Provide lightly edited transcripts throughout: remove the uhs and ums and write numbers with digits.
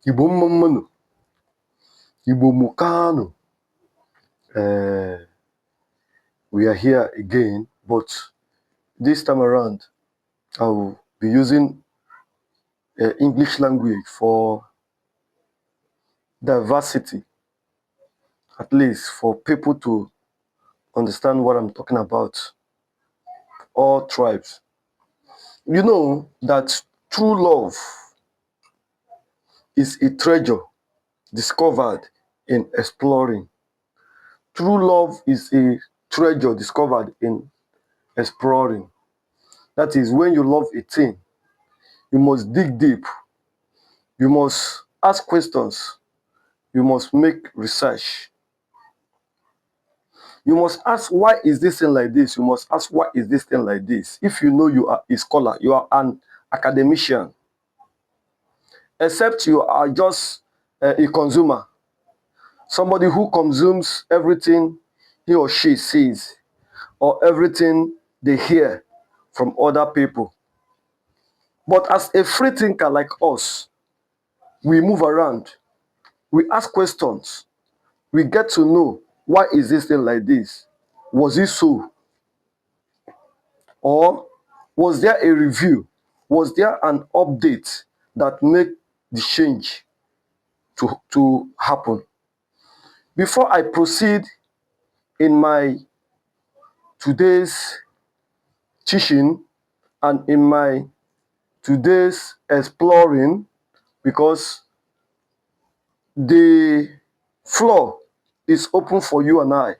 Igbo mmammanụ, Igbo mukano. We are here again, but this time around, I will be using English language for diversity, at least for people to understand what I'm talking about. All tribes. You know that true love is a treasure discovered in exploring. True love is a treasure discovered in exploring. That is, when you love a thing, you must dig deep. You must ask questions. You must make research. You must ask, why is this thing like this? You must ask, why is this thing like this? If you know you are a scholar, you are an academician, except you are just a consumer, somebody who consumes everything he or she sees or everything they hear from other people. But as a free thinker like us, we move around, we ask questions, we get to know, why is this thing like this? Was it so? Or was there a review? Was there an update that made the change to happen? Before I proceed in my today's teaching and in my today's exploring, because the floor is open for you and I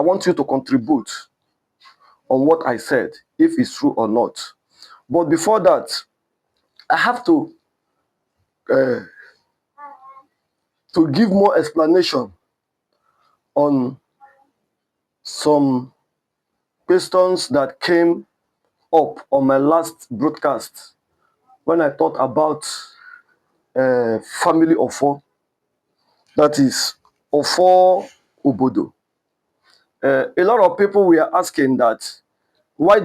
want you to contribute on what I said, if it's true or not. But before that, I have to give more explanation on some questions that came up on my last broadcast when I thought about family Ofo, that is Ofo Obodo. A lot of people were asking that, why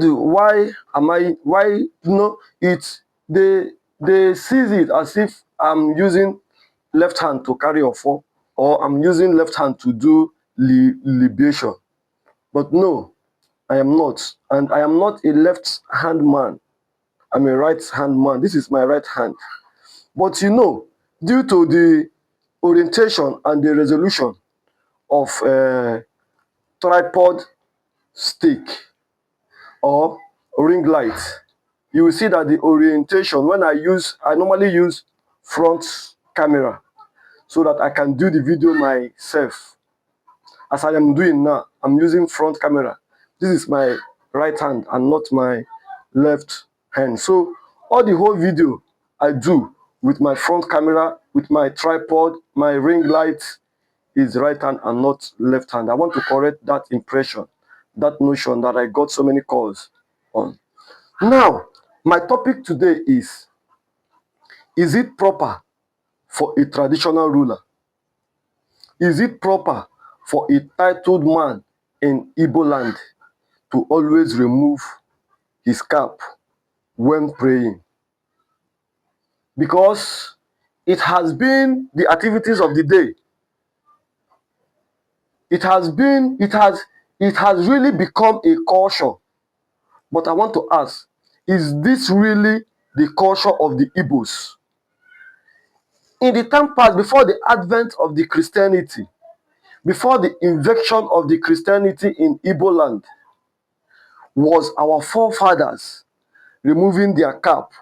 they sees it as if I'm using left hand to carry Ofo, or I'm using left hand to do libation. But no, I am not. And I am not a left hand man. I'm a right hand man. This is my right hand. But you know, due to the orientation and the resolution of tripod stick or ring light, you will see that the orientation, when I normally use front camera so that I can do the video myself. As I am doing now, I'm using front camera. This is my right hand and not my left hand. So all the whole video I do with my front camera, with my tripod, my ring light, is right hand and not left hand. I want to correct that impression, that notion that I got so many calls on. Now, my topic today is it proper for a traditional ruler? Is it proper for a titled man in Igbo land to always remove his cap when praying? Because it has been the activities of the day. It has really become a culture. But I want to ask, is this really the culture of the Igbos? In the time past, before the advent of the Christianity, before the invasion of the Christianity in Igbo land, was our forefathers removing their cap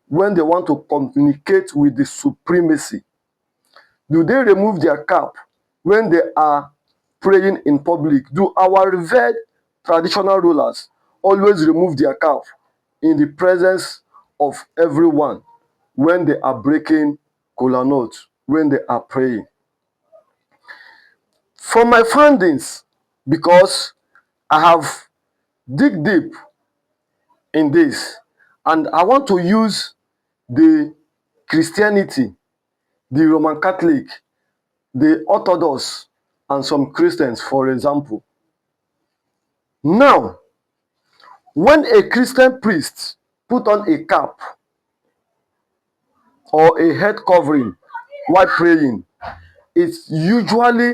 when they want to communicate with the supremacy? Do they remove their cap when they are praying in public? Do our revered traditional rulers always remove their cap in the presence of everyone when they are breaking Kolanut, when they are praying? From my findings, because I have dig deep in this, and I want to use the Christianity, the Roman Catholic, the Orthodox, and some Christians, for example. Now, when a Christian priest put on a cap or a head covering while praying. It's usually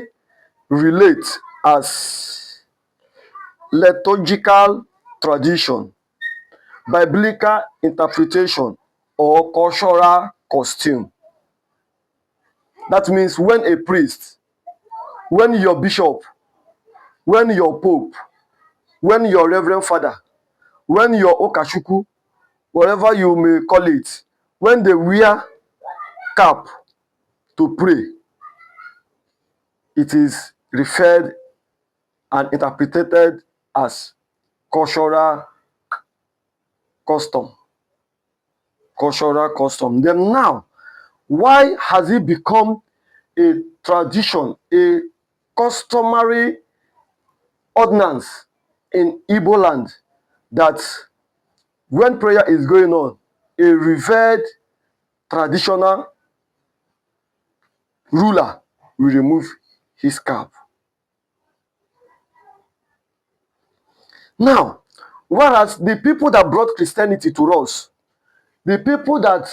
related as liturgical tradition, biblical interpretation, or cultural costume. That means when a priest, when your bishop, when your pope, when your reverend father, when your okashuku, whatever you may call it, when they wear cap to pray, it is referred and interpreted as cultural custom. Cultural custom. Then now, why has it become a tradition, a customary ordinance in Igbo land that when prayer is going on, a revered traditional ruler will remove his cap? Now, whereas the people that brought Christianity to us, the people that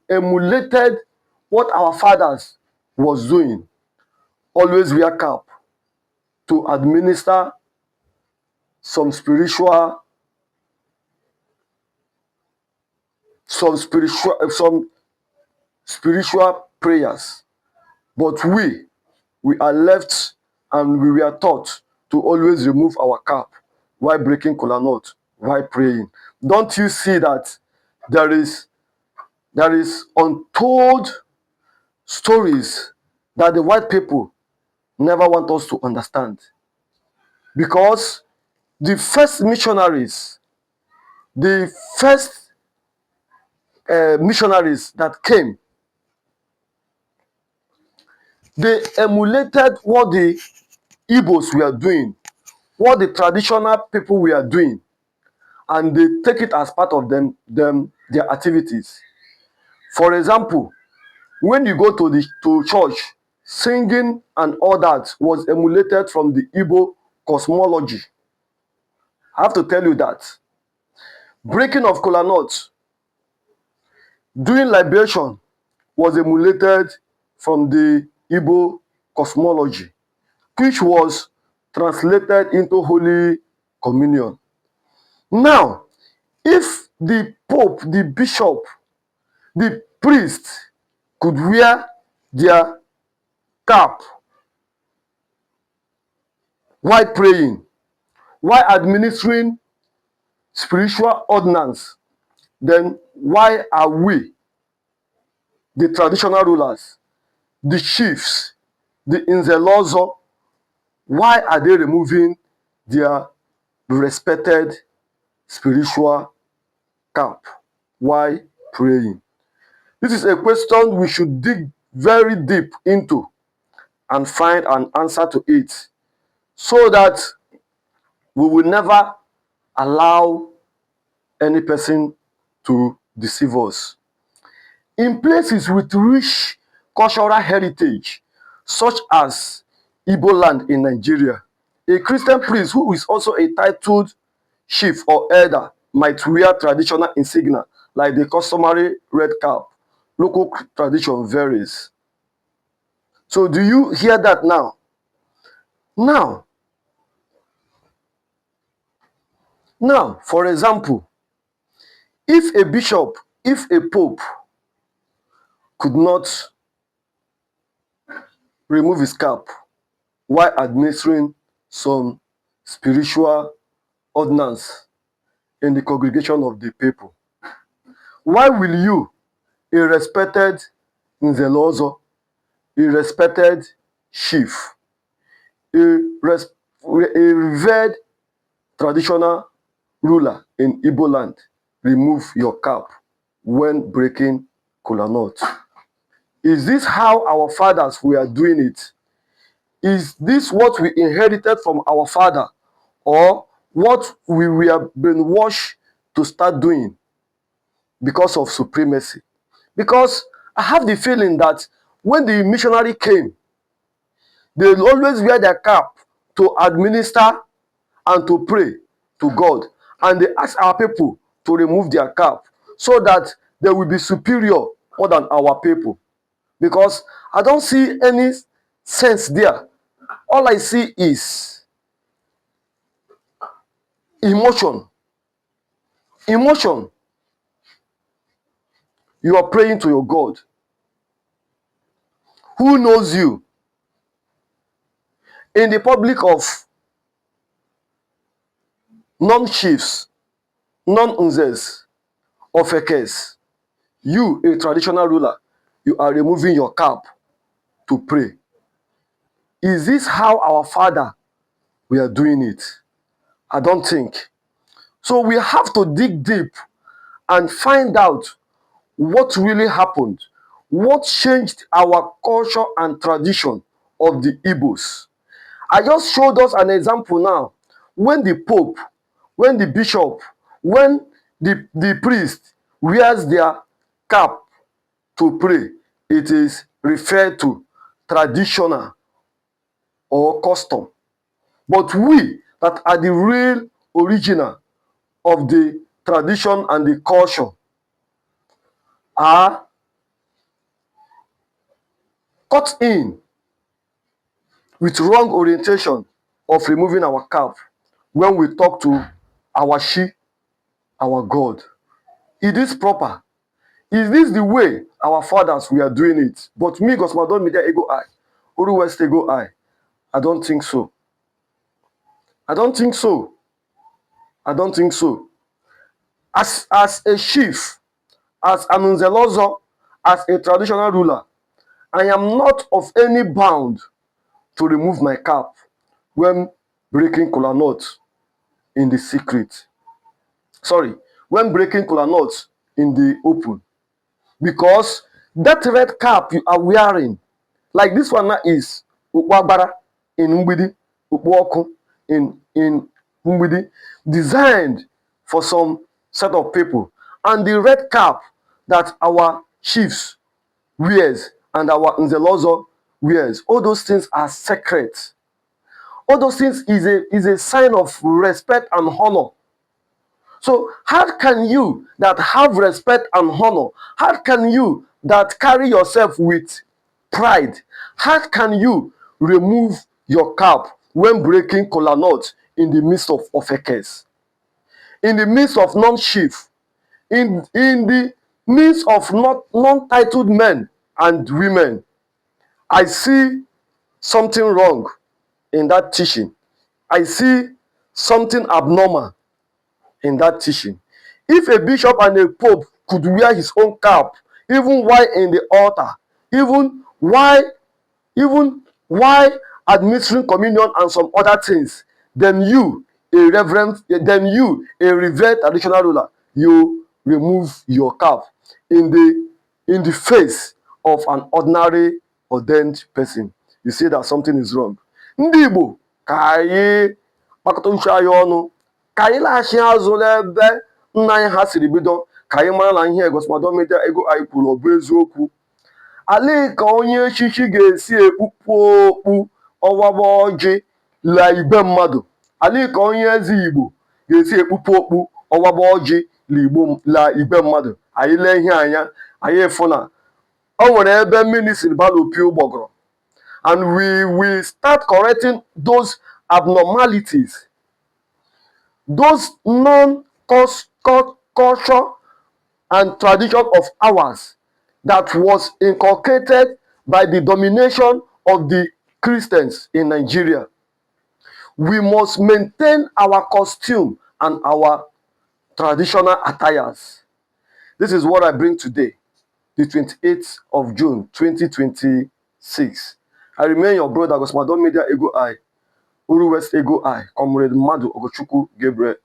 emulated what our fathers was doing, always wear cap to administer some spiritual prayers. But we are left and we were taught to always remove our cap while breaking Kolanut, while praying. Don't you see that there is untold stories that the white people never want us to understand? Because the first missionaries, the first missionaries that came, they emulated what the Igbos were doing, what the traditional people were doing, and they take it as part of their activities. For example, when you go to church, singing and all that was emulated from the Igbo cosmology. I have to tell you that. Breaking of Kolanut, doing libation was emulated from the Igbo cosmology, which was translated into Holy Communion. Now, if the Pope, the Bishop, the priest could wear their cap while praying, while administering spiritual ordinance, then why are we, the traditional rulers, the chiefs, the Inzelozo, why are they removing their respected spiritual cap while praying? This is a question we should dig very deep into and find an answer to it, so that we will never allow any person to deceive us. In places with rich cultural heritage, such as Igbo land in Nigeria, a Christian priest who is also a titled chief or elder might wear traditional insignia like the customary red cap. Local tradition varies. So do you hear that now? Now, for example, if a bishop, if a pope could not remove his cap while administering some spiritual ordinance in the congregation of the people, why will you, a respected Nzelozo, a respected chief, a revered traditional ruler in Igbo land, remove your cap when breaking Kolanut? Is this how our fathers were doing it? Is this what we inherited from our father, or what we were brainwashed to start doing because of supremacy? Because I have the feeling that when the missionary came, they always wear their cap to administer and to pray to God. And they ask our people to remove their cap so that they will be superior more than our people. because I don't see any sense there. All I see is emotion. Emotion. You are praying to your God who knows you in the public of non-chiefs, non-unzes, ofekes. You, a traditional ruler, you are removing your cap to pray. Is this how our Father we are doing it? I don't think. So we have to dig deep and find out what really happened, what changed our culture and tradition of the Igbos. I just showed us an example now. When the Pope, when the Bishop, when the priest wears their cap to pray, it is referred to traditional or custom. But we that are the real original of the tradition and the culture are caught in with wrong orientation of removing our cap when we talk to our she, our God. Is this proper? Is this the way our fathers we are doing it? But me, Gosmadon Media Ego I, Uru West Ego I don't think so. I don't think so. I don't think so. As a chief, as an Unzelozo, as a traditional ruler, I am not of any bound to remove my cap when breaking Kolanut in the secret. Sorry, when breaking Kolanut in the open. Because that red cap you are wearing, like this one now is Ukwagbara in Mbidi, Ukwoku in Mbidi, designed for some set of people. And the red cap that our chiefs wears and our Nzelozo wears, all those things are sacred. All those things is a sign of respect and honor. So how can you that have respect and honor, how can you that carry yourself with pride, how can you remove your cap when breaking Kolanut in the midst of ofekes, in the midst of non-chief, in the midst of non-titled men and women? I see something wrong in that teaching. I see something abnormal in that teaching. If a bishop and a pope could wear his own cap, even while in the altar, even while administering communion and some other things, then you, a revered traditional ruler, you remove your cap in the face of an ordinary ordained person. You say that something is wrong. Ndị Igbo ka anyị kpakọta uche anyị ọnụ, ka anyị laghachi azụ n'ebe nna anyị ha siri bido, ka anyị mara na ihe Gosmadon Media Ego anyị kwuru ọ bụ eziokwu. Alee ka onye echichi ga-esi ekpupu okpu ọwaba ọjị la igbe mmadụ. Alee ka onye eze Igbo ga-esi ekpupu okpu ọwaba ọjị la igbe mmadụ. Anyị lee ihe anya, anyị efu na o nwere ebe mmiri siri bala opi ụgbọgọrọ. And we start correcting those abnormalities, those non-culture and tradition of ours that was inculcated by the domination of the Christians in Nigeria. We must maintain our costume and our traditional attires. This is what I bring today, the 28th of June, 2026. I remain your brother, Gosmadon Media Ego I, Uru West Ego I, Comrade Madu Ogochukwu Gabriel,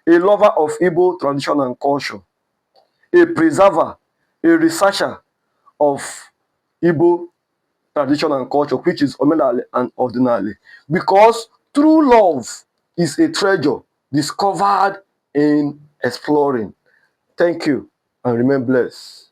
a lover of Igbo tradition and culture, a preserver, a researcher of Igbo tradition and culture, which is omenale and ordinary. Because true love is a treasure discovered in exploring. Thank you and remain blessed.